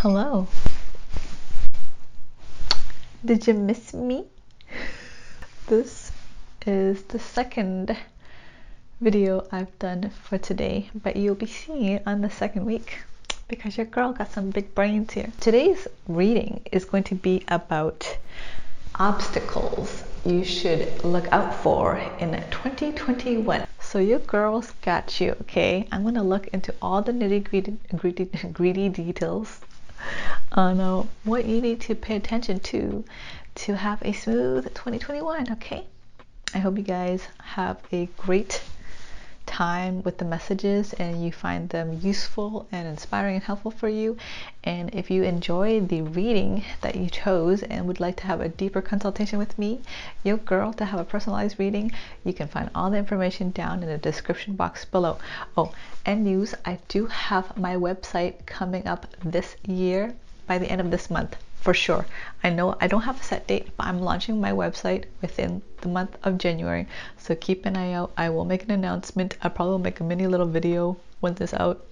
Hello. Did you miss me? This is the second video I've done for today, but you'll be seeing it on the second week because your girl got some big brains here. Today's reading is going to be about obstacles you should look out for in 2021. So your girl's got you, okay? I'm gonna look into all the nitty-gritty details on what you need to pay attention to have a smooth 2021, okay? I hope you guys have a great time with the messages and you find them useful and inspiring and helpful for you. And if you enjoy the reading that you chose and would like to have a deeper consultation with me, your girl, to have a personalized reading, you can find all the information down in the description box below. Oh, and news, I do have my website coming up this year by the end of this month. For sure. I know I don't have a set date, but I'm launching my website within the month of January. So keep an eye out. I will make an announcement. I probably will make a mini little video when this is out.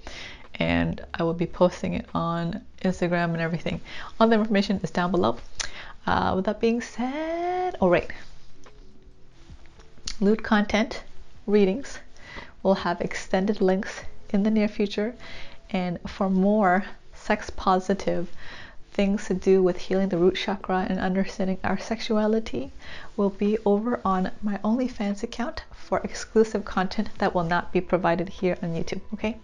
And I will be posting it on Instagram and everything. All the information is down below. With that being said, all right. Lewd content readings will have extended links in the near future. And for more sex positive things to do with healing the root chakra and understanding our sexuality will be over on my OnlyFans account for exclusive content that will not be provided here on YouTube, okay?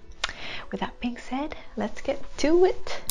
With that being said, let's get to it.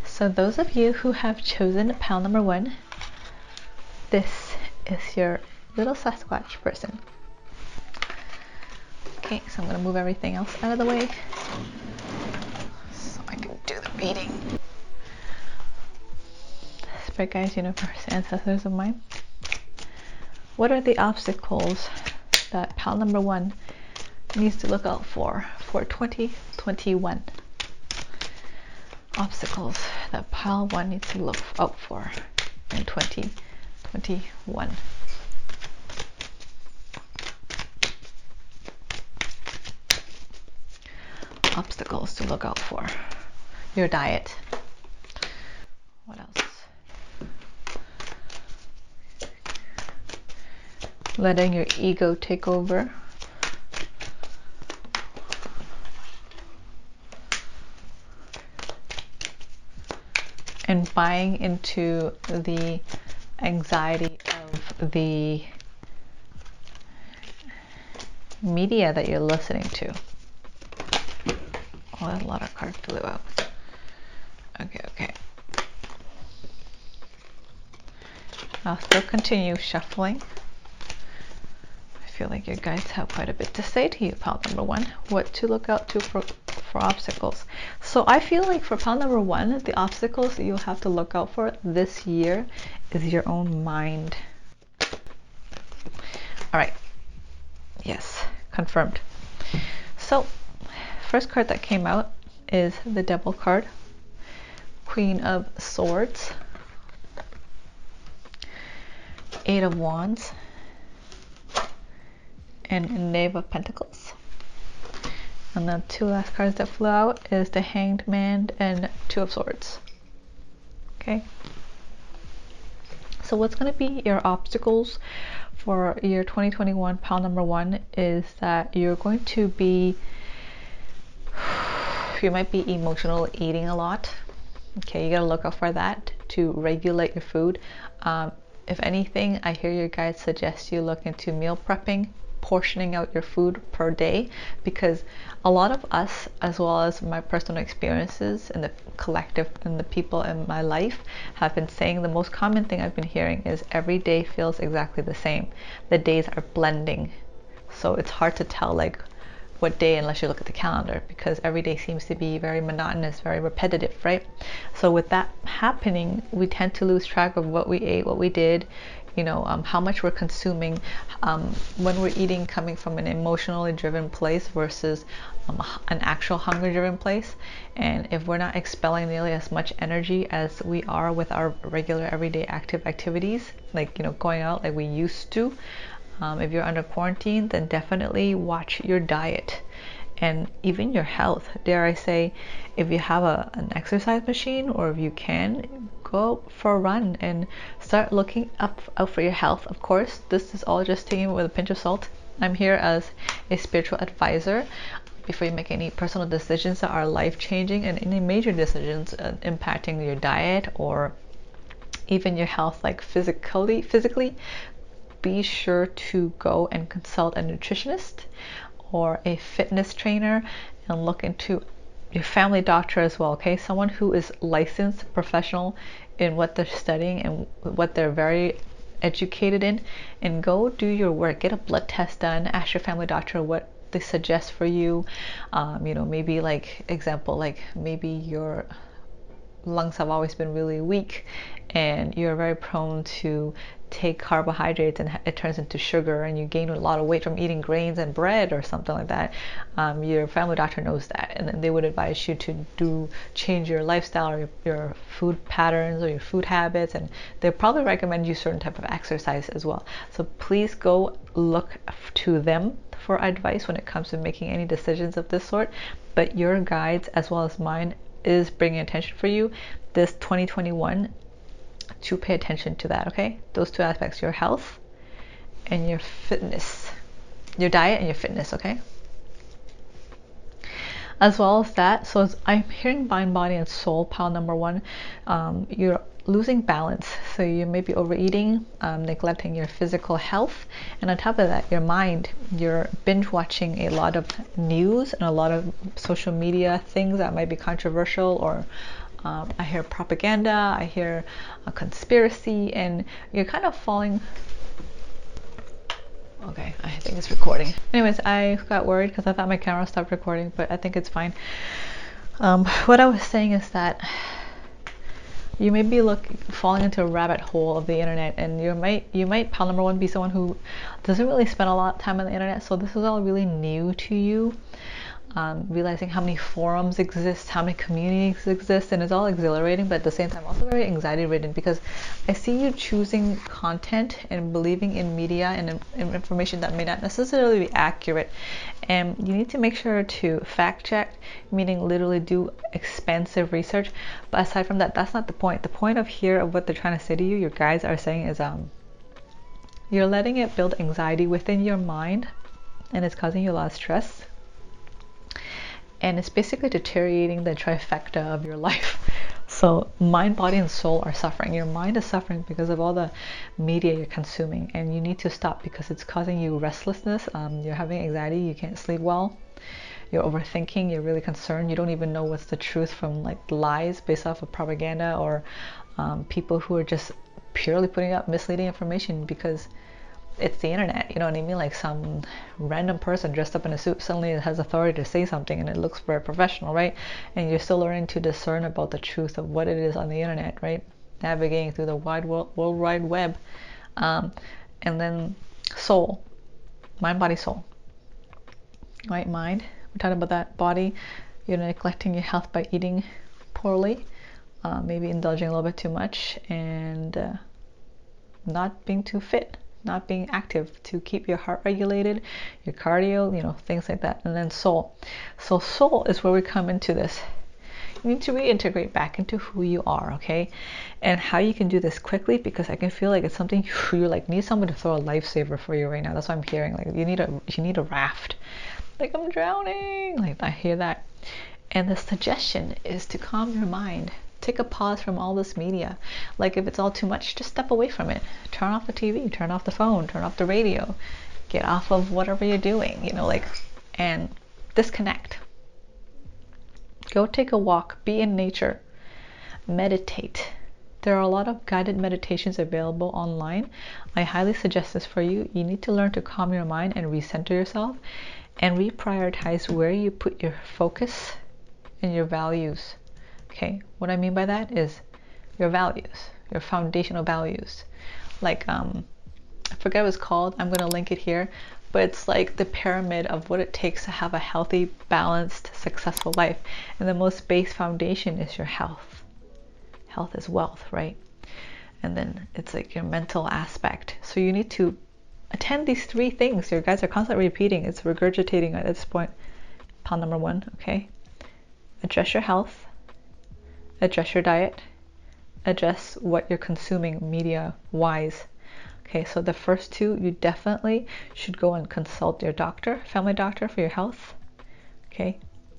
So those of you who have chosen pile number 1, this is your little Sasquatch person. Okay, so I'm going to move everything else out of the way so I can do the reading. Spirit guides, universe, ancestors of mine. What are the obstacles that pile number 1 needs to look out for 2021? Obstacles that pile 1 needs to look out for in 2021. Obstacles to look out for. Your diet. What else? Letting your ego take over. And buying into the anxiety of the media that you're listening to. Oh, a lot of cards flew out. Okay. I'll still continue shuffling. I feel like you guys have quite a bit to say to you, pile number 1. What to look out to for obstacles. So I feel like for pile number 1, the obstacles that you'll have to look out for this year is your own mind. All right. Yes, confirmed. So first card that came out is the Devil card, Queen of Swords, 8 of Wands, and Knave of Pentacles. And the 2 last cards that flew out is the Hanged Man and 2 of Swords. Okay. So what's going to be your obstacles for year 2021 pile number 1 is that you're going to be, you might be emotional eating a lot. Okay, you got to look out for that to regulate your food. If anything, I hear you guys suggest you look into meal prepping, portioning out your food per day, because a lot of us, as well as my personal experiences and the collective and the people in my life, have been saying the most common thing I've been hearing is every day feels exactly the same. The days are blending, so it's hard to tell like what day unless you look at the calendar, because every day seems to be very monotonous, very repetitive, right? So with that happening, we tend to lose track of what we ate, what we did, how much we're consuming, when we're eating coming from an emotionally driven place versus an actual hunger driven place. And if we're not expelling nearly as much energy as we are with our regular everyday active activities, like going out like we used to, if you're under quarantine, then definitely watch your diet and even your health. Dare I say, if you have an exercise machine, or if you can, go for a run and start looking out for your health. Of course, this is all just taken with a pinch of salt. I'm here as a spiritual advisor. Before you make any personal decisions that are life-changing and any major decisions impacting your diet or even your health, like physically, be sure to go and consult a nutritionist or a fitness trainer, and look into your family doctor as well, okay? Someone who is licensed professional in what they're studying and what they're very educated in, and go do your work. Get a blood test done, ask your family doctor what they suggest for you. Maybe maybe your lungs have always been really weak and you're very prone to take carbohydrates and it turns into sugar, and you gain a lot of weight from eating grains and bread or something like that. Your family doctor knows that, and then they would advise you to change your lifestyle or your food patterns or your food habits, and they'll probably recommend you certain type of exercise as well. So please go look to them for advice when it comes to making any decisions of this sort. But your guides as well as mine is bringing attention for you this 2021 to pay attention to that, okay? Those two aspects, your health and your fitness, your diet and your fitness, okay? As well as that, so I'm hearing mind, body, and soul, pile number one. You're losing balance. So you may be overeating, neglecting your physical health. And on top of that, your mind, you're binge watching a lot of news and a lot of social media things that might be controversial, or I hear propaganda, I hear a conspiracy, and you're kind of falling. Okay, I think it's recording. Anyways, I got worried because I thought my camera stopped recording, but I think it's fine. What I was saying is that you may be falling into a rabbit hole of the internet, and you might, pile number one, be someone who doesn't really spend a lot of time on the internet, so this is all really new to you. Realizing how many forums exist, how many communities exist, and it's all exhilarating, but at the same time also very anxiety ridden, because I see you choosing content and believing in media and in information that may not necessarily be accurate, and you need to make sure to fact check, meaning literally do expensive research. But aside from that, that's not the point. The point of what they're trying to say to you, your guides are saying, is you're letting it build anxiety within your mind, and it's causing you a lot of stress. And it's basically deteriorating the trifecta of your life. So mind, body, and soul are suffering. Your mind is suffering because of all the media you're consuming, and you need to stop because it's causing you restlessness. You're having anxiety, you can't sleep well, you're overthinking, you're really concerned, you don't even know what's the truth from lies based off of propaganda, or people who are just purely putting out misleading information because it's the internet, you know what I mean? Like some random person dressed up in a suit suddenly has authority to say something, and it looks very professional, right? And you're still learning to discern about the truth of what it is on the internet, right? Navigating through the world wide web. And then soul, mind, body, soul, right? Mind, we're talking about that. Body, you're neglecting your health by eating poorly, maybe indulging a little bit too much, and not being too fit, not being active to keep your heart regulated, your cardio, things like that. And then soul. So soul is where we come into this. You need to reintegrate back into who you are, okay? And how you can do this quickly, because I can feel like it's something you need someone to throw a lifesaver for you right now. That's what I'm hearing. Like you need a raft. Like I'm drowning. Like I hear that. And the suggestion is to calm your mind. Take a pause from all this media. Like if it's all too much, just step away from it. Turn off the TV, turn off the phone, turn off the radio, get off of whatever you're doing, and disconnect. Go take a walk, be in nature, meditate. There are a lot of guided meditations available online. I highly suggest this for you. You need to learn to calm your mind and recenter yourself. and reprioritize where you put your focus and your values. Okay, what I mean by that is your values, your foundational values. Like, I forget what it's called, I'm gonna link it here, but it's like the pyramid of what it takes to have a healthy, balanced, successful life. And the most base foundation is your health. Health is wealth, right? And then it's like your mental aspect. So you need to attend these three things. Your guys are constantly repeating, it's regurgitating at this point. Pound number 1, okay? Address your health, address your diet, address what you're consuming media wise. Okay, so the first two, you definitely should go and consult your doctor, family doctor, for your health, okay,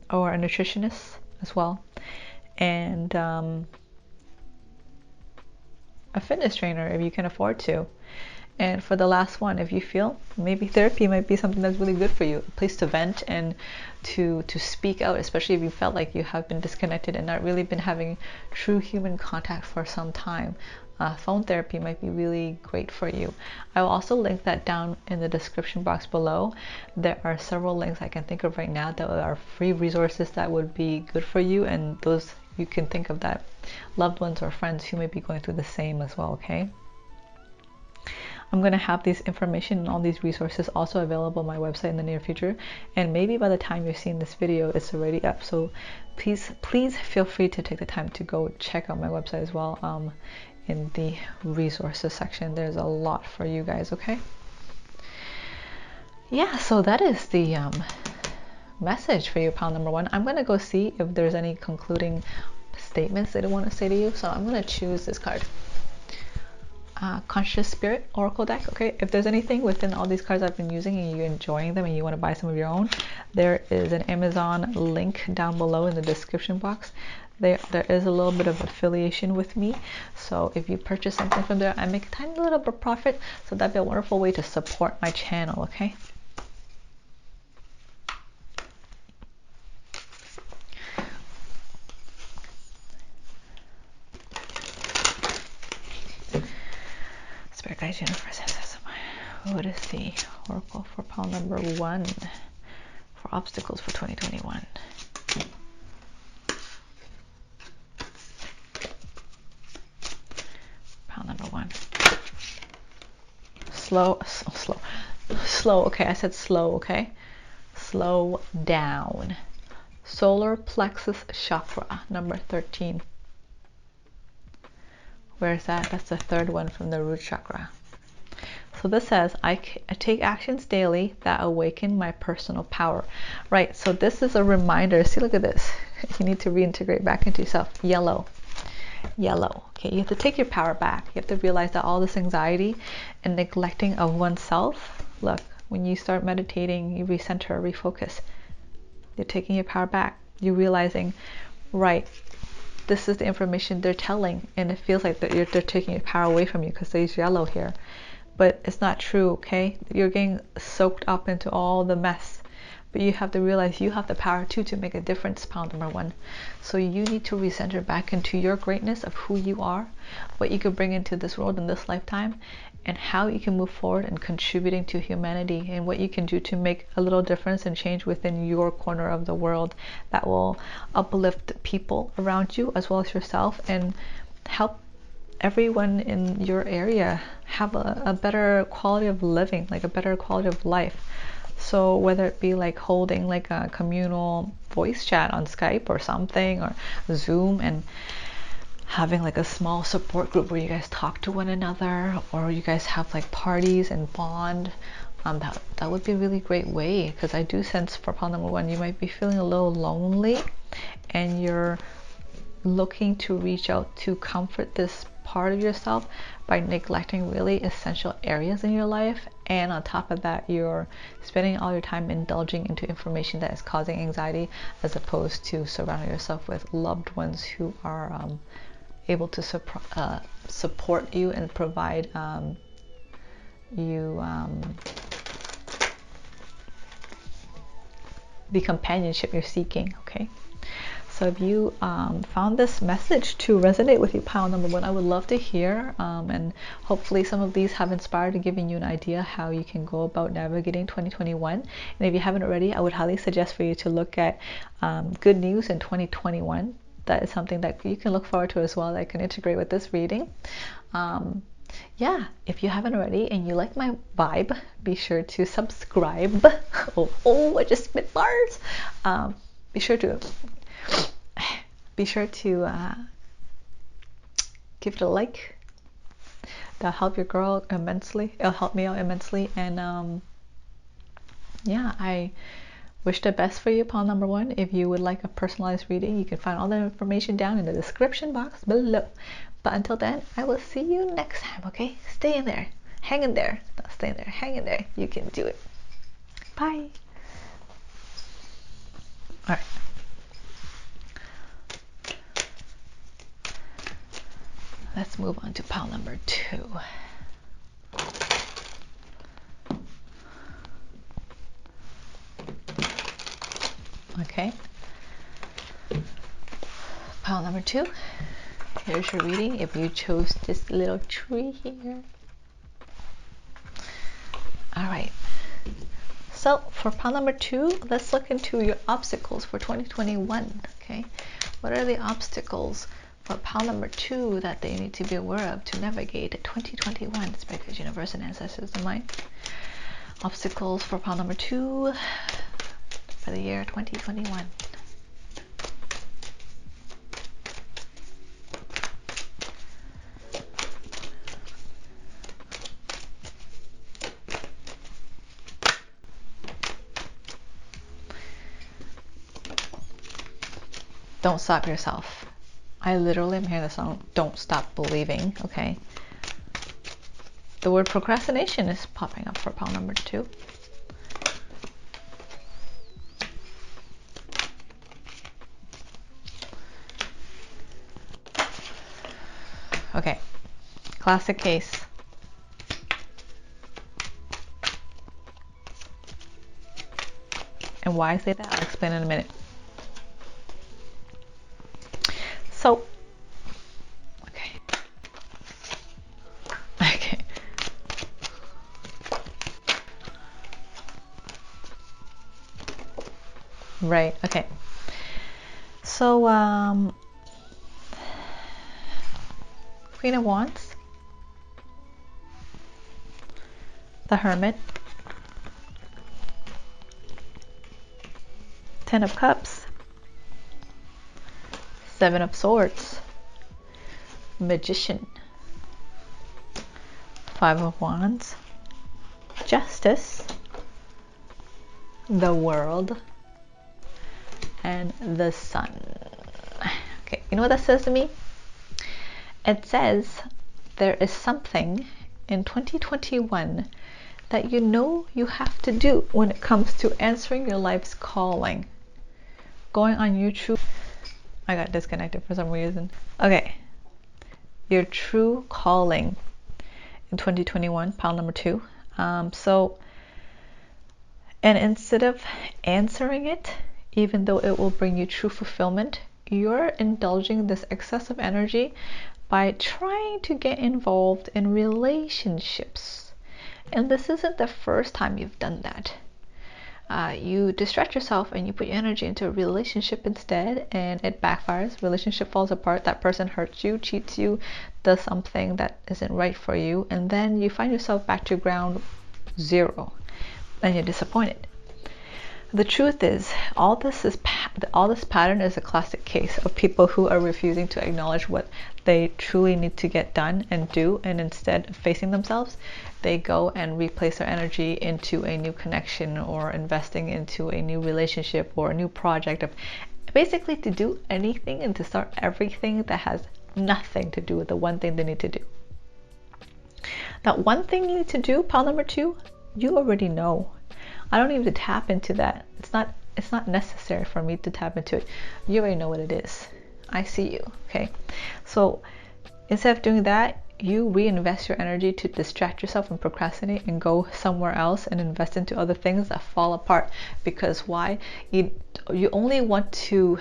or a nutritionist as well, and a fitness trainer if you can afford to. And for the last one, if you feel maybe therapy might be something that's really good for you, a place to vent and to speak out, especially if you felt like you have been disconnected and not really been having true human contact for some time. Phone therapy might be really great for you. I will also link that down in the description box below. There are several links I can think of right now that are free resources that would be good for you, and those you can think of that loved ones or friends who may be going through the same as well, okay? I'm going to have this information and all these resources also available on my website in the near future, and maybe by the time you're seeing this video it's already up, so please feel free to take the time to go check out my website as well. In the resources section there's a lot for you guys, okay? Yeah, so that is the message for you, pound number 1. I'm going to go see if there's any concluding statements that I want to say to you, so I'm going to choose this card. Conscious Spirit Oracle deck. Okay, if there's anything within all these cards I've been using and you're enjoying them and you want to buy some of your own, there is an Amazon link down below in the description box. There is a little bit of affiliation with me, so if you purchase something from there, I make a tiny little bit of profit, so that'd be a wonderful way to support my channel, okay? Spirit guides, universe, ancestors, what is the oracle for pound number 1 for obstacles for 2021? Pound number 1. Slow. Okay, I said slow, okay? Slow down. Solar plexus chakra, number 13. Where is that? That's the third one from the root chakra. So this says, I take actions daily that awaken my personal power. Right, so this is a reminder. See, look at this. You need to reintegrate back into yourself. Yellow. Okay, you have to take your power back. You have to realize that all this anxiety and neglecting of oneself, look, when you start meditating, you recenter, refocus. You're taking your power back. You're realizing, right, this is the information they're telling, and it feels like that they're taking your power away from you because there's yellow here. But it's not true, okay? You're getting soaked up into all the mess. But you have to realize you have the power too to make a difference, pound number 1. So you need to recenter back into your greatness of who you are, what you could bring into this world in this lifetime, and how you can move forward and contributing to humanity, and what you can do to make a little difference and change within your corner of the world that will uplift people around you as well as yourself, and help everyone in your area have a better quality of living, like a better quality of life. So whether it be like holding like a communal voice chat on Skype or something, or Zoom, and having like a small support group where you guys talk to one another, or you guys have like parties and bond, that would be a really great way, because I do sense for pound number 1 you might be feeling a little lonely and you're looking to reach out to comfort this part of yourself by neglecting really essential areas in your life, and on top of that you're spending all your time indulging into information that is causing anxiety, as opposed to surrounding yourself with loved ones who are able to support you and provide you the companionship you're seeking, okay? So if you found this message to resonate with you, pile number 1, I would love to hear, and hopefully some of these have inspired and given you an idea how you can go about navigating 2021. And if you haven't already, I would highly suggest for you to look at good news in 2021. That is something that you can look forward to as well, that can integrate with this reading. Yeah, if you haven't already and you like my vibe, be sure to subscribe. I just spit bars. Be sure to give it a like. That'll help your girl immensely. It'll help me out immensely. And yeah, I wish the best for you, pile number 1. If you would like a personalized reading, you can find all the information down in the description box below. But until then, I will see you next time, okay? Stay in there. Hang in there. Not stay in there. Hang in there. You can do it. Bye. All right. Let's move on to pile number 2. Okay. Pile number 2. Here's your reading if you chose this little tree here. All right. So for pile number 2, let's look into your obstacles for 2021. Okay. What are the obstacles for pile number 2 that they need to be aware of to navigate 2021? Spirit, universe, and ancestors in mind. Obstacles for pile number 2 for the year 2021. Don't stop yourself. I literally am hearing the song, don't stop believing, okay? The word procrastination is popping up for pile number 2. Okay, classic case. And why I say that, I'll explain in a minute. So, okay. Right, okay. So, Queen of Wands, the Hermit, 10 of Cups, 7 of Swords, Magician, 5 of Wands, Justice, the World, and the Sun. Okay, you know what that says to me? It says there is something in 2021 that you know you have to do when it comes to answering your life's calling. Going on your true... I got disconnected for some reason. Okay. Your true calling in 2021, pile number 2. And instead of answering it, even though it will bring you true fulfillment, you're indulging this excessive energy by trying to get involved in relationships. And this isn't the first time you've done that. You distract yourself and you put your energy into a relationship instead, and it backfires. Relationship falls apart. That person hurts you, cheats you, does something that isn't right for you, and then you find yourself back to ground 0 and you're disappointed. The truth is, all this pattern is a classic case of people who are refusing to acknowledge what they truly need to get done and do, and instead of facing themselves, they go and replace their energy into a new connection or investing into a new relationship or a new project, of basically to do anything and to start everything that has nothing to do with the one thing they need to do. That one thing you need to do, pile number 2, you already know. I don't need to tap into that. It's not necessary for me to tap into it. You already know what it is. I see you, okay? So instead of doing that, you reinvest your energy to distract yourself and procrastinate and go somewhere else and invest into other things that fall apart. Because why? You only want to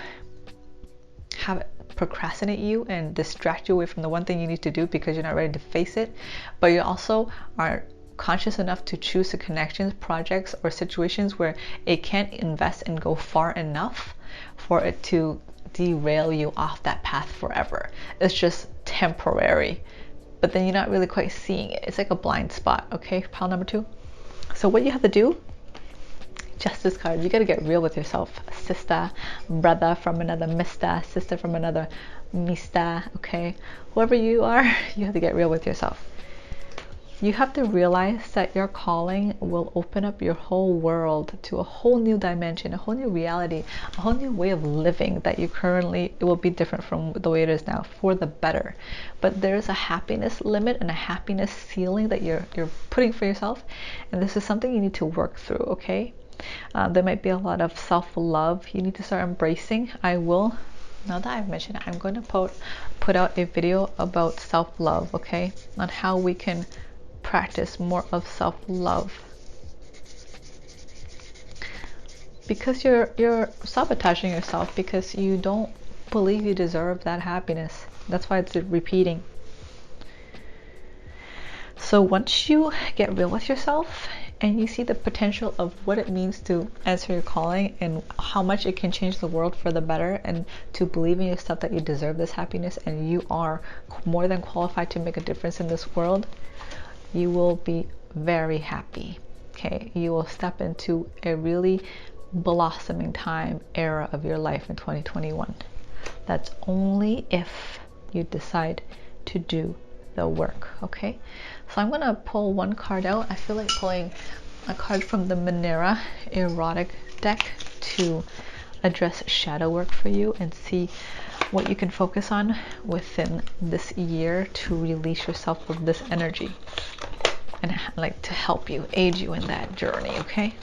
have it procrastinate you and distract you away from the one thing you need to do because you're not ready to face it, but you also are conscious enough to choose the connections, projects, or situations where it can't invest and go far enough for it to derail you off that path forever. It's just temporary, but then you're not really quite seeing it. It's like a blind spot. Okay, pile number 2. So what you have to do, Justice card, you got to get real with yourself. Sister, brother from another mister, sister from another mista. Okay, whoever you are, you have to get real with yourself. You have to realize that your calling will open up your whole world to a whole new dimension, a whole new reality, a whole new way of living that you currently, it will be different from the way it is now, for the better. But there's a happiness limit and a happiness ceiling that you're putting for yourself, and this is something you need to work through. Okay, there might be a lot of self-love you need to start embracing. I will, now that I've mentioned it, I'm going to put out a video about self-love, okay, on how we can practice more of self-love, because you're sabotaging yourself because you don't believe you deserve that happiness. That's why it's repeating. So once you get real with yourself and you see the potential of what it means to answer your calling and how much it can change the world for the better, and to believe in yourself that you deserve this happiness and you are more than qualified to make a difference in this world, you will be very happy. Okay, you will step into a really blossoming era of your life in 2021. That's only if you decide to do the work. Okay, so I'm gonna pull one card out. I feel like pulling a card from the Manera erotic deck to address shadow work for you and see what you can focus on within this year to release yourself of this energy, and like to help you, aid you in that journey. Okay,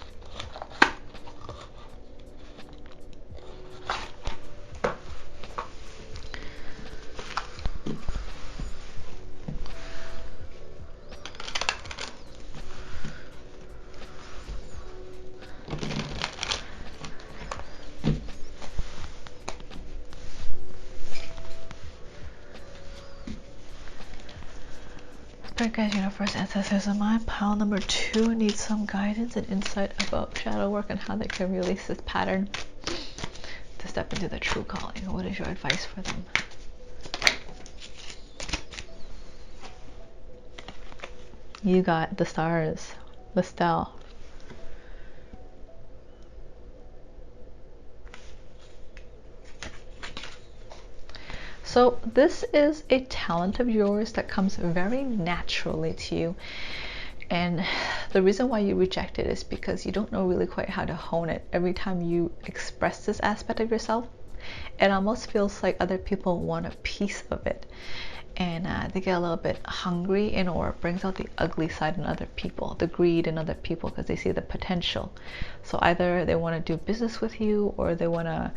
Spirit guides, universe, ancestors of mine, pile number 2 needs some guidance and insight about shadow work and how they can release this pattern to step into the true calling. What is your advice for them? You got the stars, the stell. So this is a talent of yours that comes very naturally to you, and the reason why you reject it is because you don't know really quite how to hone it. Every time you express this aspect of yourself, it almost feels like other people want a piece of it, and they get a little bit hungry, and or it brings out the ugly side in other people, the greed in other people, because they see the potential. So either they want to do business with you, or they want to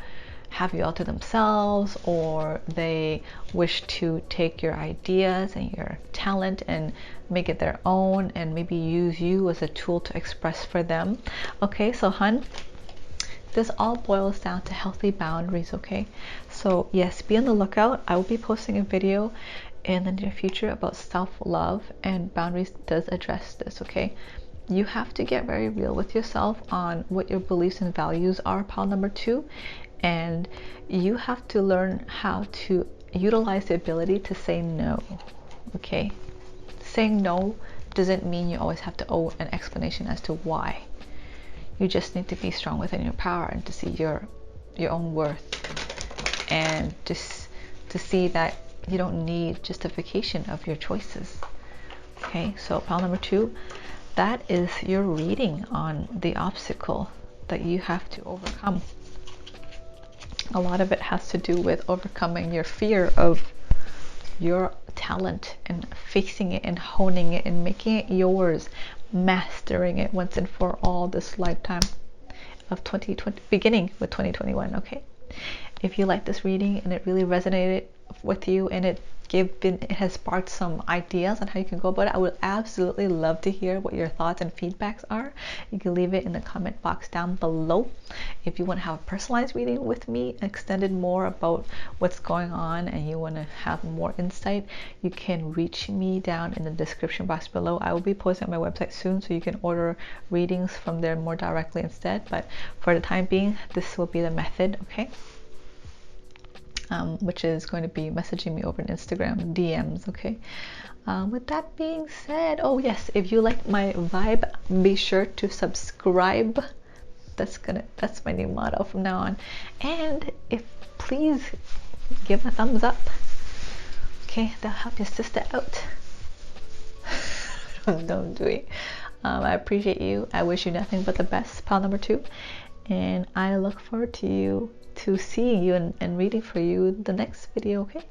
have you all to themselves, or they wish to take your ideas and your talent and make it their own and maybe use you as a tool to express for them. Okay, so hun, this all boils down to healthy boundaries. Okay, so yes, be on the lookout. I will be posting a video in the near future about self-love, and boundaries does address this. Okay, you have to get very real with yourself on what your beliefs and values are, pile number 2, and you have to learn how to utilize the ability to say no. Okay, saying no doesn't mean you always have to owe an explanation as to why. You just need to be strong within your power and to see your own worth, and just to see that you don't need justification of your choices. Okay, so pile number 2, that is your reading on the obstacle that you have to overcome. A lot of it has to do with overcoming your fear of your talent and fixing it and honing it and making it yours, mastering it once and for all this lifetime of 2020, beginning with 2021. Okay, if you like this reading and it really resonated with you and it has sparked some ideas on how you can go about it, I would absolutely love to hear what your thoughts and feedbacks are. You can leave it in the comment box down below. If you want to have a personalized reading with me, extended more about what's going on, and you want to have more insight, you can reach me down in the description box below. I will be posting on my website soon, so you can order readings from there more directly instead. But for the time being, this will be the method, okay? Which is going to be messaging me over on Instagram DMs, okay? With that being said, oh yes, if you like my vibe, be sure to subscribe. That's my new motto from now on. And please give a thumbs up, okay? That'll help your sister out. Don't do it. I appreciate you. I wish you nothing but the best, pile number 2, and I look forward to seeing you and reading for you the next video, okay?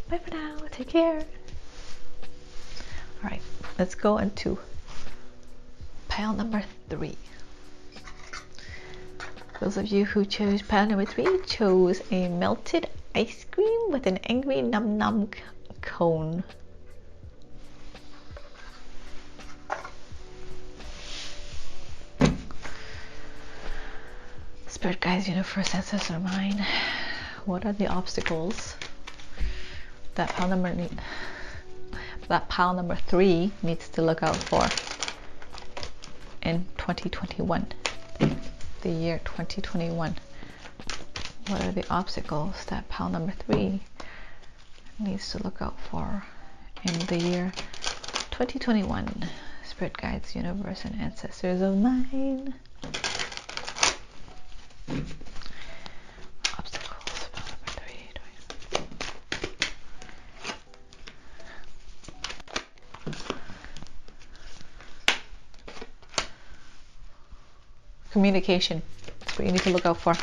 Bye for now. Take care. All right, let's go into pile number 3. Those of you who chose pile number 3 chose a melted ice cream with an angry num num cone. Spirit guides, universe, ancestors, or mine. What are the obstacles that pile number 3 needs to look out for in 2021, the year 2021? What are the obstacles that pile number 3 needs to look out for in the year 2021? Spirit guides, universe, and ancestors of mine. Obstacles, pile number 3. Communication. That's what you need to look out for.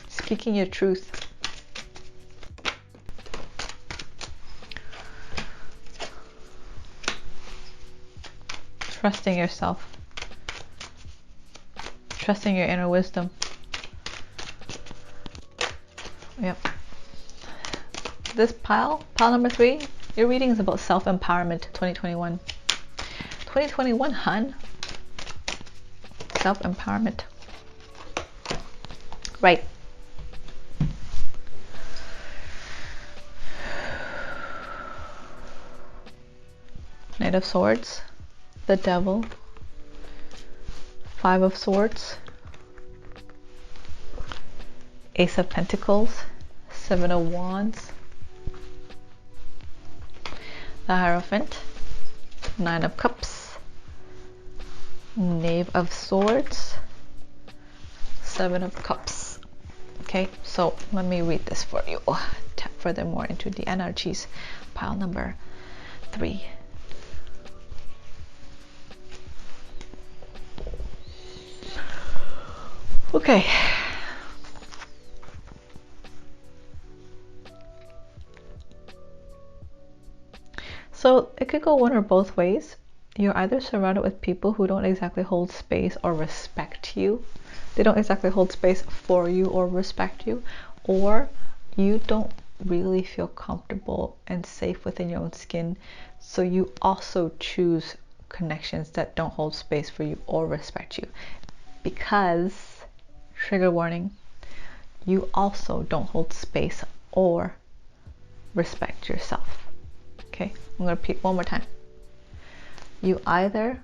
Speaking your truth. Trusting yourself. Trusting your inner wisdom. Yep. This pile number 3, your reading is about self-empowerment 2021. 2021, hun. Self-empowerment. Right. Knight of Swords. The Devil, 5 of Swords, Ace of Pentacles, 7 of Wands, the Hierophant, 9 of Cups, Knave of Swords, 7 of Cups. Okay, so let me read this for you. Tap furthermore into the energies. Pile number 3. Okay. So it could go one or both ways. You're either surrounded with people who don't exactly hold space or respect you. They don't exactly hold space for you or respect you, or you don't really feel comfortable and safe within your own skin. So you also choose connections that don't hold space for you or respect you, because trigger warning, you also don't hold space or respect yourself. Okay, I'm going to repeat one more time. You either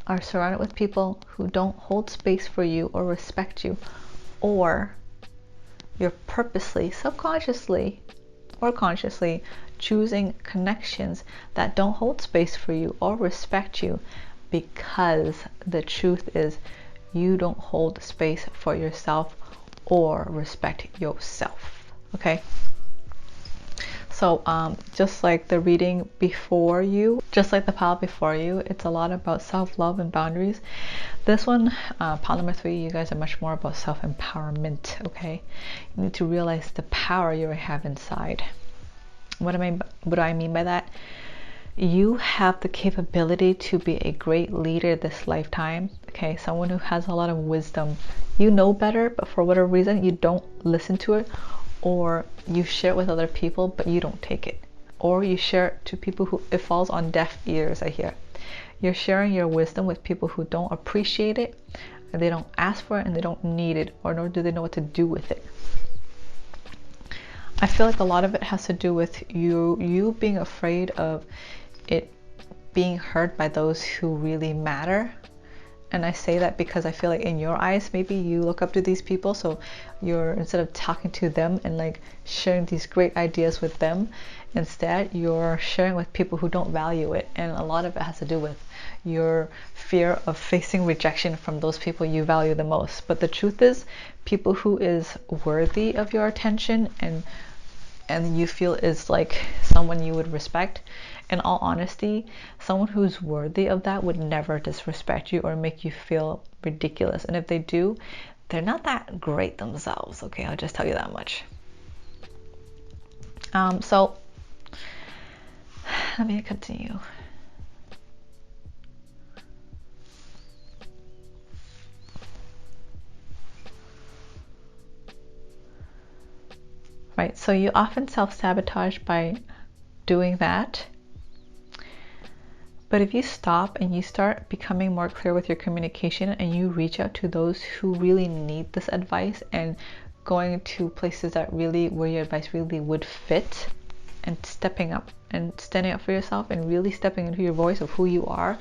are surrounded with people who don't hold space for you or respect you, or you're purposely, subconsciously, or consciously choosing connections that don't hold space for you or respect you, because the truth is you don't hold space for yourself or respect yourself. Okay, so just like the reading before you, just like the pile before you, it's a lot about self-love and boundaries. This one, pile number 3, you guys are much more about self-empowerment. Okay, you need to realize the power you have inside. What do I mean by that? you have the capability to be a great leader this lifetime. Okay, someone who has a lot of wisdom. You know better, but for whatever reason you don't listen to it, or you share it with other people but you don't take it, or you share it to people who it falls on deaf ears. I hear you're sharing your wisdom with people who don't appreciate it, and they don't ask for it, and they don't need it, or nor do they know what to do with it. I feel like a lot of it has to do with you being afraid of it being heard by those who really matter. And I say that because I feel like in your eyes, maybe you look up to these people, so you're, instead of talking to them and like sharing these great ideas with them, instead you're sharing with people who don't value it. And a lot of it has to do with your fear of facing rejection from those people you value the most. But the truth is, people who is worthy of your attention and you feel is like someone you would respect, in all honesty, someone who's worthy of that would never disrespect you or make you feel ridiculous. And if they do, they're not that great themselves. Okay, I'll just tell you that much. So let me continue. Right, so you often self-sabotage by doing that. But if you stop and you start becoming more clear with your communication, and you reach out to those who really need this advice, and going to places that really, where your advice really would fit, and stepping up and standing up for yourself and really stepping into your voice of who you are,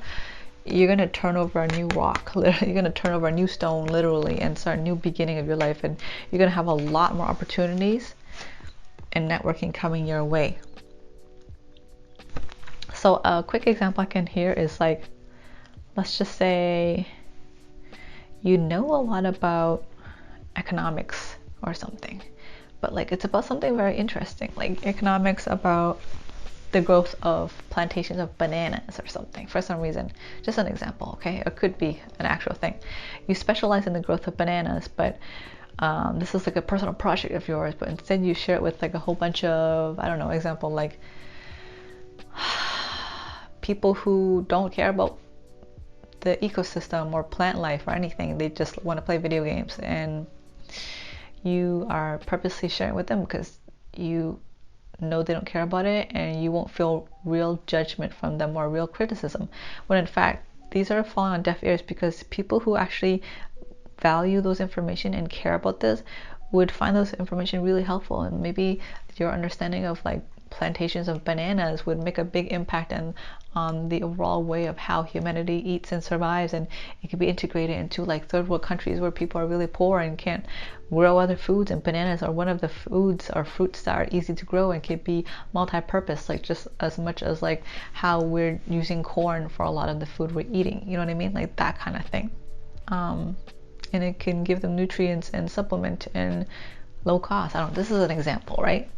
you're going to turn over a new rock. You're going to turn over a new stone, literally, and start a new beginning of your life. And you're going to have a lot more opportunities and networking coming your way. So a quick example I can hear is like, let's just say you know a lot about economics or something, but like it's about something very interesting, like economics about the growth of plantations of bananas or something, for some reason. Just an example, okay? It could be an actual thing. You specialize in the growth of bananas, but this is like a personal project of yours, but instead you share it with like a whole bunch of, I don't know, example, like people who don't care about the ecosystem or plant life or anything. They just want to play video games, and you are purposely sharing with them because you know they don't care about it, and you won't feel real judgment from them or real criticism, when in fact these are falling on deaf ears, because people who actually value those information and care about this would find those information really helpful. And maybe your understanding of like plantations of bananas would make a big impact on the overall way of how humanity eats and survives, and it could be integrated into like third world countries where people are really poor and can't grow other foods, and bananas are one of the foods or fruits that are easy to grow and could be multi-purpose, like just as much as like how we're using corn for a lot of the food we're eating, you know what I mean, like that kind of thing. And it can give them nutrients and supplement and low cost. I don't know, this is an example, right?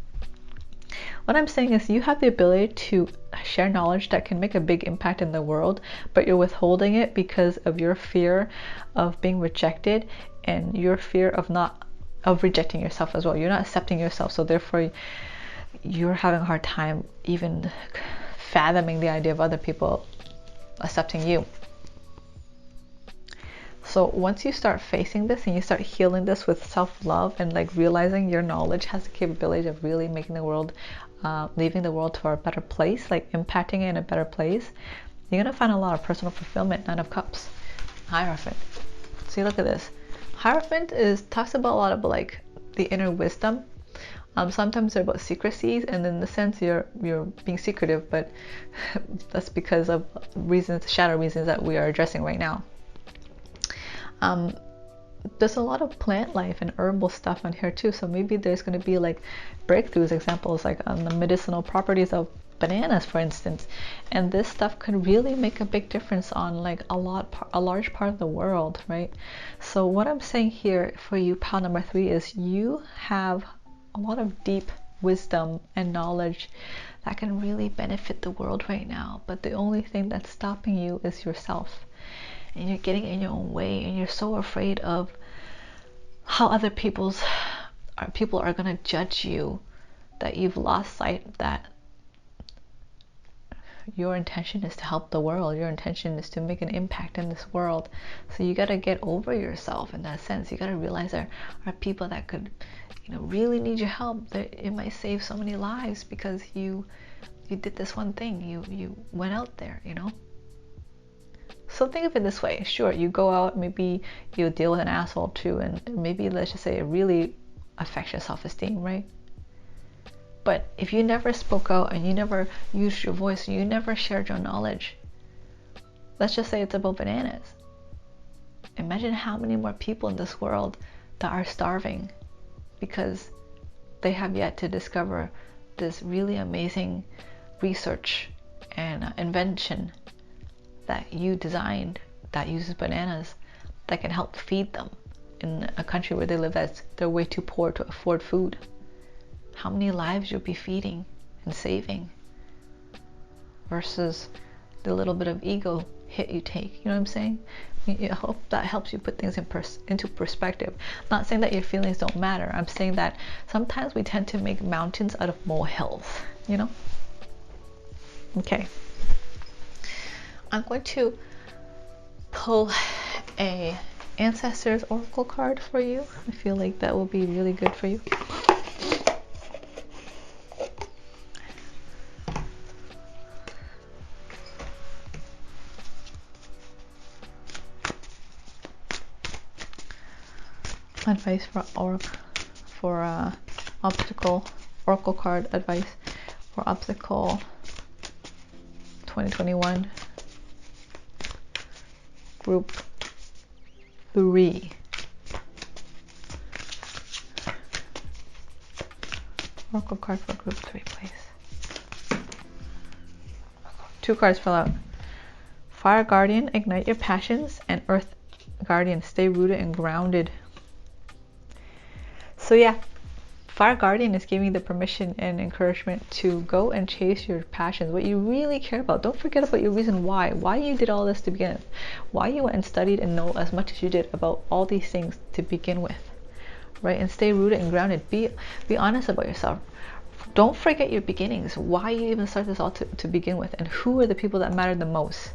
What I'm saying is you have the ability to share knowledge that can make a big impact in the world, but you're withholding it because of your fear of being rejected and your fear of rejecting yourself as well. You're not accepting yourself, so therefore you're having a hard time even fathoming the idea of other people accepting you. So once you start facing this and you start healing this with self-love and like realizing your knowledge has the capability of really making the world, leaving the world to a better place, like impacting it in a better place, you're going to find a lot of personal fulfillment. 9 of Cups, Hierophant. See, look at this. Hierophant talks about a lot of like the inner wisdom. Sometimes they're about secrecies, and in the sense you're being secretive, but that's because of shadow reasons that we are addressing right now. There's a lot of plant life and herbal stuff on here too, so maybe there's going to be like breakthroughs, examples like on the medicinal properties of bananas, for instance, and this stuff could really make a big difference on like a large part of the world, right? So what I'm saying here for you, pal number 3, is you have a lot of deep wisdom and knowledge that can really benefit the world right now, but the only thing that's stopping you is yourself. And you're getting in your own way, and you're so afraid of how other people are going to judge you that you've lost sight that your intention is to help the world. Your intention is to make an impact in this world. So you got to get over yourself in that sense. You got to realize there are people that could, really need your help. That it might save so many lives because you did this one thing. You went out there, So think of it this way. Sure, you go out, maybe you deal with an asshole too, and maybe, let's just say, it really affects your self-esteem, right? But if you never spoke out and you never used your voice, and you never shared your knowledge, let's just say it's about bananas. Imagine how many more people in this world that are starving because they have yet to discover this really amazing research and invention that you designed that uses bananas that can help feed them in a country where they live as they're way too poor to afford food. How many lives you'll be feeding and saving versus the little bit of ego hit you take. You know what I'm saying? I hope that helps you put things into perspective. Not saying that your feelings don't matter. I'm saying that sometimes we tend to make mountains out of molehills, Okay. I'm going to pull a Ancestors Oracle card for you. I feel like that will be really good for you. Advice for obstacle, Oracle card advice for obstacle 2021 group 3. Oracle card for group 3, please. 2 cards fell out. Fire Guardian, ignite your passions, and Earth Guardian, stay rooted and grounded. So yeah, Fire Guardian is giving the permission and encouragement to go and chase your passions, what you really care about. Don't forget about your reason why you did all this to begin with, why you went and studied and know as much as you did about all these things to begin with, right? And stay rooted and grounded. Be honest about yourself. Don't forget your beginnings, why you even started this all to begin with, and who are the people that matter the most.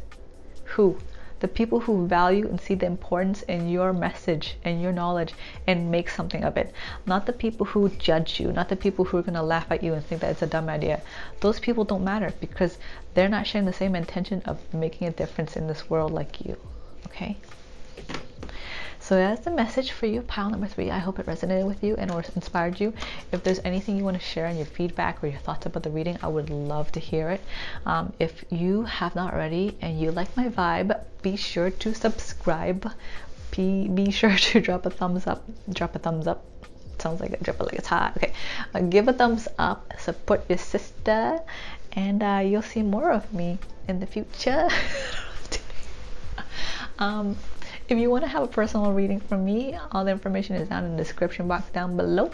Who? The people who value and see the importance in your message and your knowledge and make something of it. Not the people who judge you, not the people who are going to laugh at you and think that it's a dumb idea. Those people don't matter because they're not sharing the same intention of making a difference in this world like you. Okay? So that's the message for you, pile number 3. I hope it resonated with you and or inspired you. If there's anything you want to share and your feedback or your thoughts about the reading, I would love to hear it. If you have not already and you like my vibe, be sure to subscribe. Be sure to drop a thumbs up. Drop a thumbs up. Sounds like drop it like it's hot. Okay. Give a thumbs up. Support your sister. And you'll see more of me in the future. If you want to have a personal reading from me, all the information is down in the description box down below.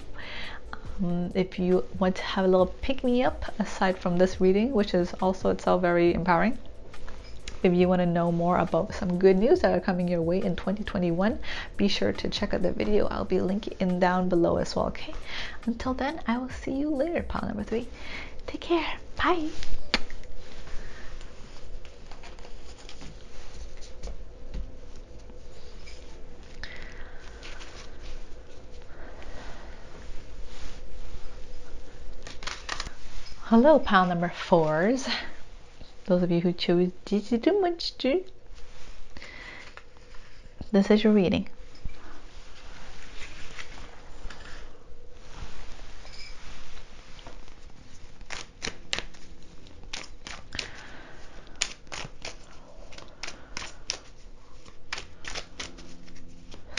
If you want to have a little pick-me-up aside from this reading, which is also itself very empowering, if you want to know more about some good news that are coming your way in 2021, be sure to check out the video. I'll be linking in down below as well, okay? Until then, I will see you later, pile number 3. Take care. Bye. Hello, pile number 4s. Those of you who chose too much to. This is your reading.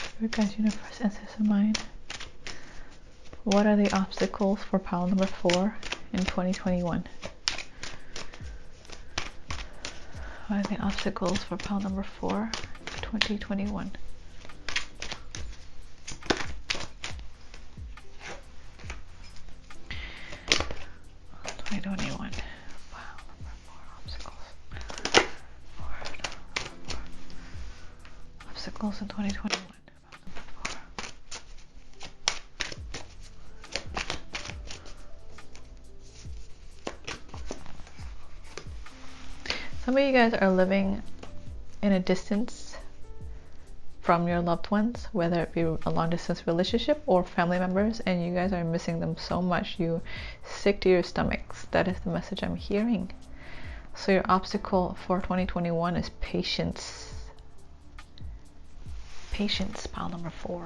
Spirit guides, universe, ancestors of mind. What are the obstacles for pile number 4 in 2021? What are the obstacles for pile number 4 in 2021? Obstacles in 2021. Some of you guys are living in a distance from your loved ones, whether it be a long distance relationship or family members, and you guys are missing them so much you sick to your stomachs. That is the message I'm hearing. So your obstacle for 2021 is patience. Patience, pile number 4.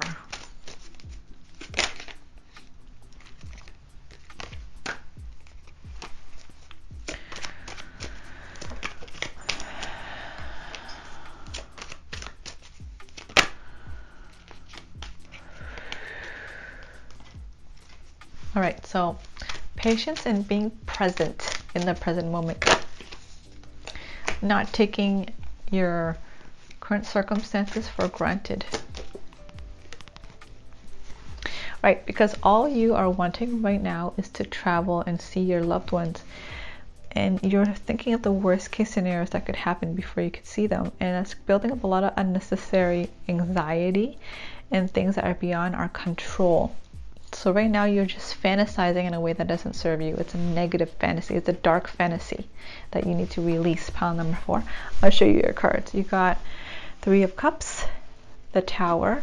All right, so patience and being present in the present moment. Not taking your current circumstances for granted. Right, because all you are wanting right now is to travel and see your loved ones. And you're thinking of the worst case scenarios that could happen before you could see them. And it's building up a lot of unnecessary anxiety and things that are beyond our control. So right now you're just fantasizing in a way that doesn't serve you. It's a negative fantasy. It's a dark fantasy that you need to release. Pile number 4. I'll show you your cards. You got 3 of Cups, the Tower,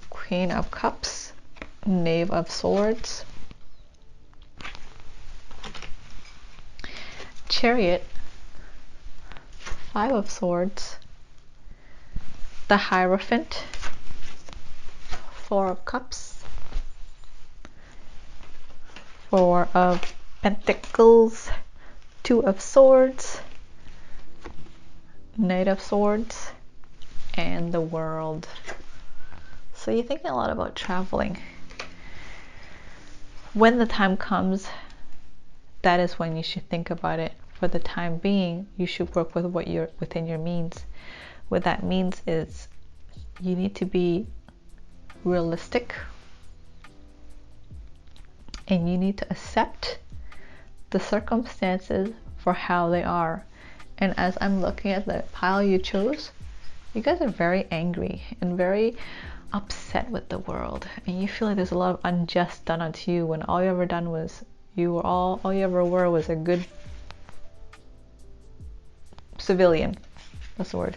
Queen of Cups, Knave of Swords, Chariot, 5 of Swords, the Hierophant, 4 of Cups, 4 of Pentacles, 2 of Swords, Knight of Swords, and the World. So you're thinking a lot about traveling. When the time comes, that is when you should think about it. For the time being, you should work with what you're within your means. What that means is you need to be realistic, and you need to accept the circumstances for how they are. And as I'm looking at the pile you chose, you guys are very angry and very upset with the world, and you feel like there's a lot of unjust done unto you when all you ever done was all you ever were was a good civilian. That's the word.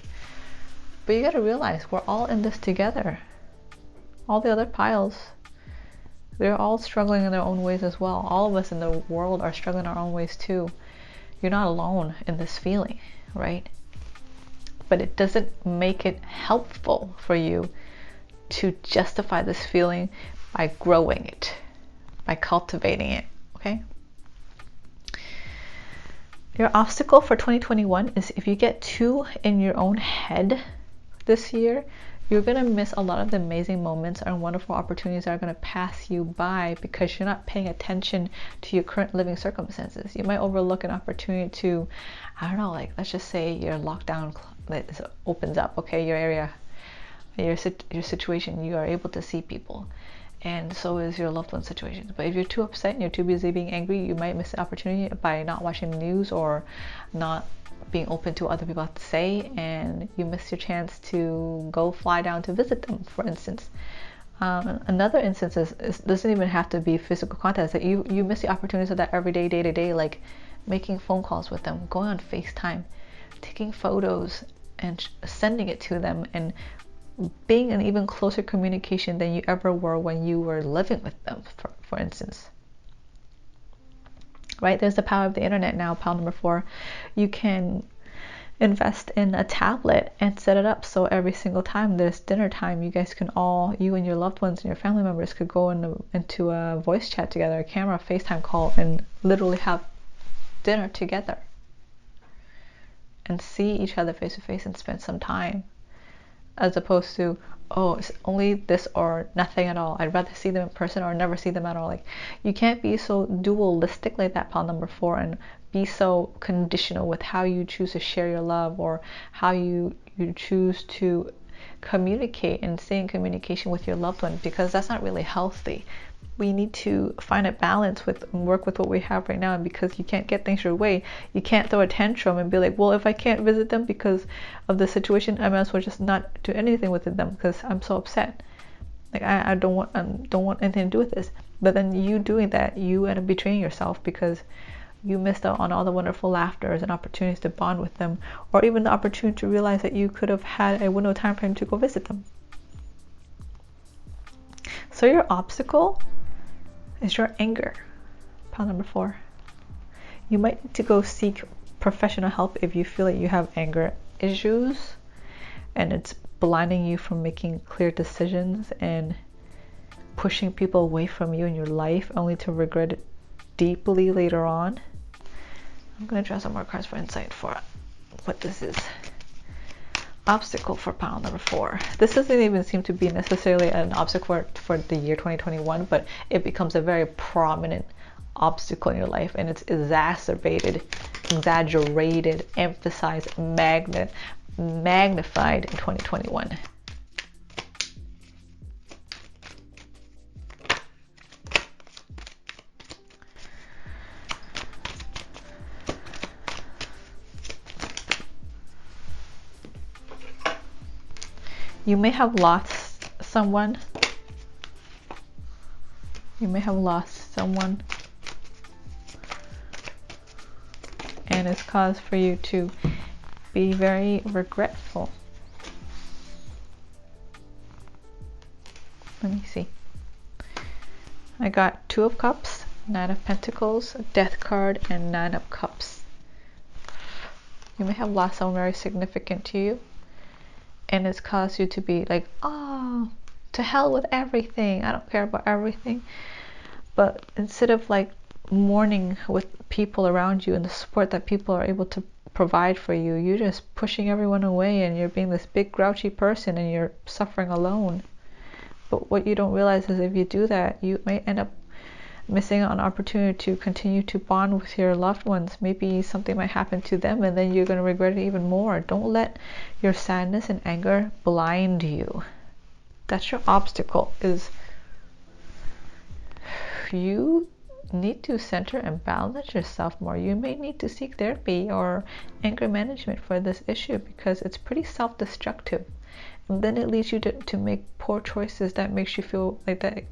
But you got to realize we're all in this together. All the other piles, they're all struggling in their own ways as well. All of us in the world are struggling in our own ways too. You're not alone in this feeling, right? But it doesn't make it helpful for you to justify this feeling by growing it, by cultivating it, okay? Your obstacle for 2021 is if you get too in your own head this year, you're going to miss a lot of the amazing moments and wonderful opportunities that are going to pass you by because you're not paying attention to your current living circumstances. You might overlook an opportunity to, I don't know, like let's just say your lockdown opens up, okay, your area, your situation, you are able to see people, and so is your loved one situation. But if you're too upset and you're too busy being angry, you might miss the opportunity by not watching the news or not being open to what other people have to say, and you miss your chance to go fly down to visit them, for instance. Another instance is doesn't even have to be physical contact. That you miss the opportunities of that everyday, day to day, like making phone calls with them, going on FaceTime, taking photos and sending it to them, and being in even closer communication than you ever were when you were living with them, for instance. Right? There's the power of the internet now, pile number 4. You can invest in a tablet and set it up so every single time there's dinner time, you guys can all, you and your loved ones and your family members could go into a voice chat together, a camera, FaceTime call, and literally have dinner together and see each other face to face and spend some time, as opposed to, oh, it's only this or nothing at all. I'd rather see them in person or never see them at all. Like, you can't be so dualistic like that, pile number 4, and be so conditional with how you choose to share your love or how you choose to communicate and stay in communication with your loved one, because that's not really healthy. We need to find a balance with and work with what we have right now. And because you can't get things your way, you can't throw a tantrum and be like, well, if I can't visit them because of the situation, I might as well just not do anything with them because I'm so upset. Like, I don't want anything to do with this. But then you doing that, you end up betraying yourself because you missed out on all the wonderful laughters and opportunities to bond with them, or even the opportunity to realize that you could have had a window time frame to go visit them. So your obstacle is your anger. Pile number 4. You might need to go seek professional help if you feel like you have anger issues and it's blinding you from making clear decisions and pushing people away from you in your life only to regret it deeply later on. I'm going to draw some more cards for insight for what this is. Obstacle for pile number 4. This doesn't even seem to be necessarily an obstacle for the year 2021, but it becomes a very prominent obstacle in your life, and it's exacerbated, exaggerated, emphasized, magnified in 2021. You may have lost someone. You may have lost someone, and it's cause for you to be very regretful. Let me see. I got 2 of Cups, 9 of Pentacles, Death card, and 9 of Cups. You may have lost someone very significant to you, and it's caused you to be like, oh, to hell with everything. I don't care about everything. But instead of like mourning with people around you and the support that people are able to provide for you, you're just pushing everyone away and you're being this big grouchy person and you're suffering alone. But what you don't realize is if you do that, you may end up missing out on an opportunity to continue to bond with your loved ones. Maybe something might happen to them and then you're going to regret it even more. Don't let your sadness and anger blind you. That's your obstacle, is you need to center and balance yourself more. You may need to seek therapy or anger management for this issue because it's pretty self-destructive. And then it leads you to make poor choices that makes you feel like that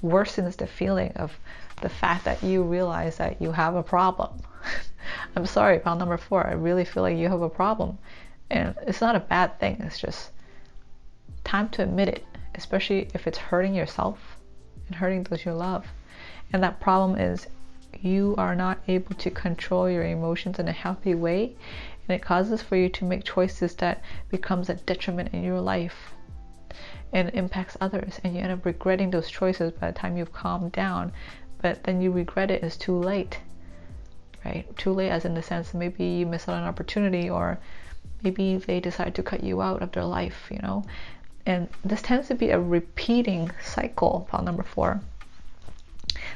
worsens the feeling of the fact that you realize that you have a problem. I'm sorry, pile number 4, I really feel like you have a problem. And it's not a bad thing, it's just time to admit it, especially if it's hurting yourself and hurting those you love. And that problem is you are not able to control your emotions in a healthy way, and it causes for you to make choices that becomes a detriment in your life and impacts others, and you end up regretting those choices by the time you've calmed down. But then you regret it, it's too late, right? Too late as in the sense maybe you miss out on an opportunity, or maybe they decide to cut you out of their life, you know. And this tends to be a repeating cycle, pile number 4.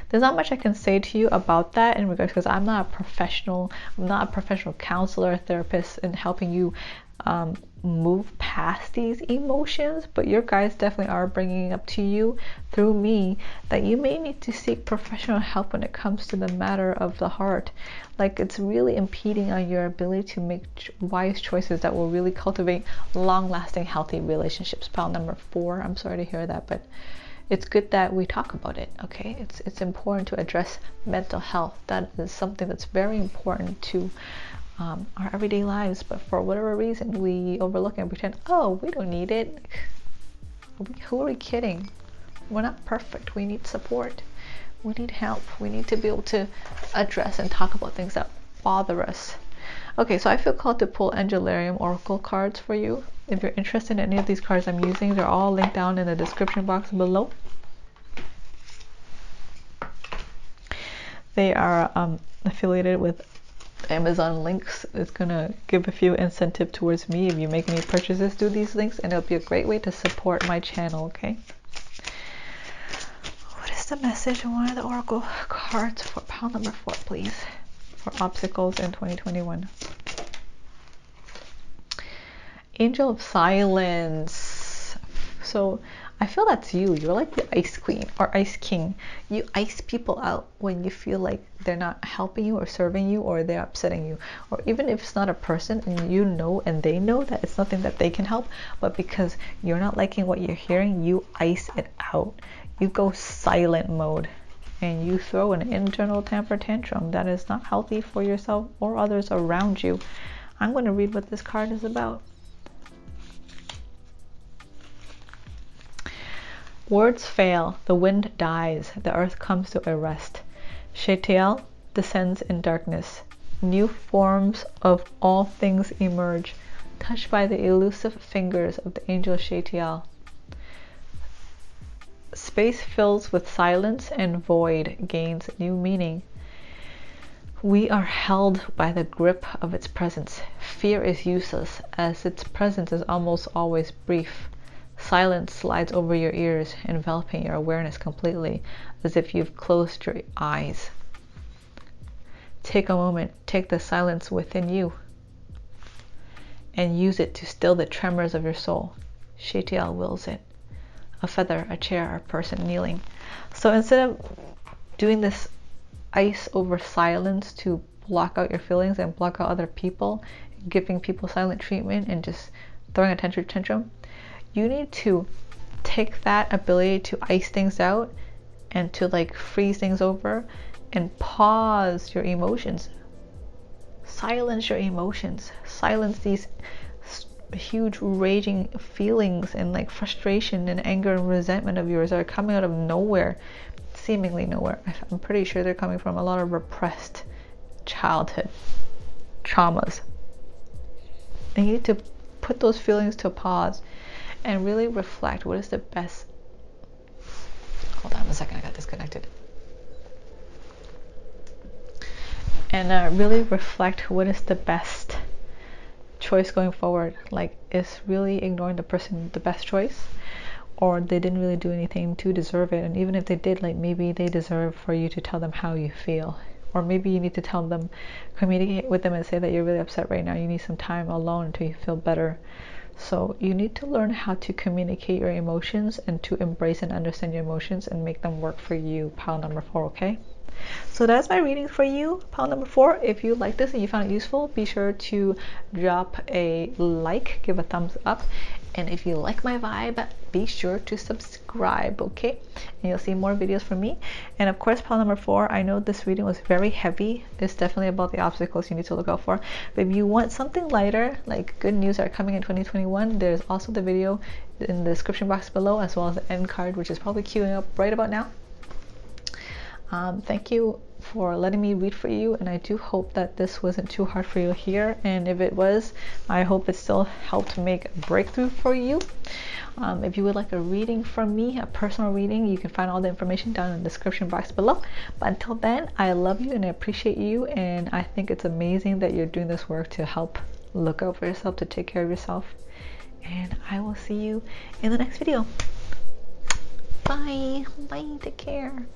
There's not much I can say to you about that in regards, because I'm not a professional. I'm not a professional counselor or therapist in helping you move past these emotions, but your guides definitely are bringing up to you through me that you may need to seek professional help when it comes to the matter of the heart. Like, it's really impeding on your ability to make wise choices that will really cultivate long-lasting healthy relationships. Pile number 4, I'm sorry to hear that, but it's good that we talk about it, okay? It's important to address mental health. That is something that's very important to our everyday lives, but for whatever reason we overlook and pretend, oh, we don't need it. Who are we kidding? We're not perfect. We need support. We need help. We need to be able to address and talk about things that bother us. Okay, so I feel called to pull Angelarium Oracle cards for you. If you're interested in any of these cards I'm using, they're all linked down in the description box below. They are affiliated with Amazon links. It's gonna give a few incentive towards me if you make any purchases through these links, and it'll be a great way to support my channel. Okay, what is the message on one of the oracle cards for pile number 4, please, for obstacles in 2021? Angel of Silence. So I feel that's you. You're like the ice queen or ice king. You ice people out when you feel like they're not helping you or serving you, or they're upsetting you, or even if it's not a person and you know and they know that it's nothing that they can help, but because you're not liking what you're hearing, you ice it out. You go silent mode and you throw an internal temper tantrum that is not healthy for yourself or others around you. I'm going to read what this card is about. Words fail, the wind dies, the earth comes to a rest. Shetiel descends in darkness. New forms of all things emerge, touched by the elusive fingers of the angel Shetiel. Space fills with silence and void gains new meaning. We are held by the grip of its presence. Fear is useless, as its presence is almost always brief. Silence slides over your ears, enveloping your awareness completely, as if you've closed your eyes. Take a moment, take the silence within you, and use it to still the tremors of your soul. Shetiel wills it. A feather, a chair, a person kneeling. So instead of doing this ice over silence to block out your feelings and block out other people, giving people silent treatment and just throwing a tantrum, you need to take that ability to ice things out and to like freeze things over and pause your emotions. Silence your emotions. Silence these huge raging feelings and like frustration and anger and resentment of yours that are coming out of nowhere, seemingly nowhere. I'm pretty sure they're coming from a lot of repressed childhood traumas. And you need to put those feelings to pause and really reflect what is the best. Hold on a second, I got disconnected. And really reflect what is the best choice going forward. Like, is really ignoring the person the best choice, or they didn't really do anything to deserve it? And even if they did, like maybe they deserve for you to tell them how you feel, or maybe you need to tell them, communicate with them and say that you're really upset right now, you need some time alone until you feel better. So you need to learn how to communicate your emotions and to embrace and understand your emotions and make them work for you. Pile number 4, okay? So that's my reading for you, pile number 4. If you like this and you found it useful, be sure to drop a like, give a thumbs up, and if you like my vibe, be sure to subscribe, okay? And you'll see more videos from me. And of course, pile number 4, I know this reading was very heavy. It's definitely about the obstacles you need to look out for. But if you want something lighter, like good news are coming in 2021, there's also the video in the description box below, as well as the end card, which is probably queuing up right about now. Thank you for letting me read for you, and I do hope that this wasn't too hard for you to hear, and if it was, I hope it still helped make a breakthrough for you. If you would like a reading from me, a personal reading, you can find all the information down in the description box below. But until then, I love you and I appreciate you, and I think it's amazing that you're doing this work to help look out for yourself, to take care of yourself, and I will see you in the next video. Bye. Take care.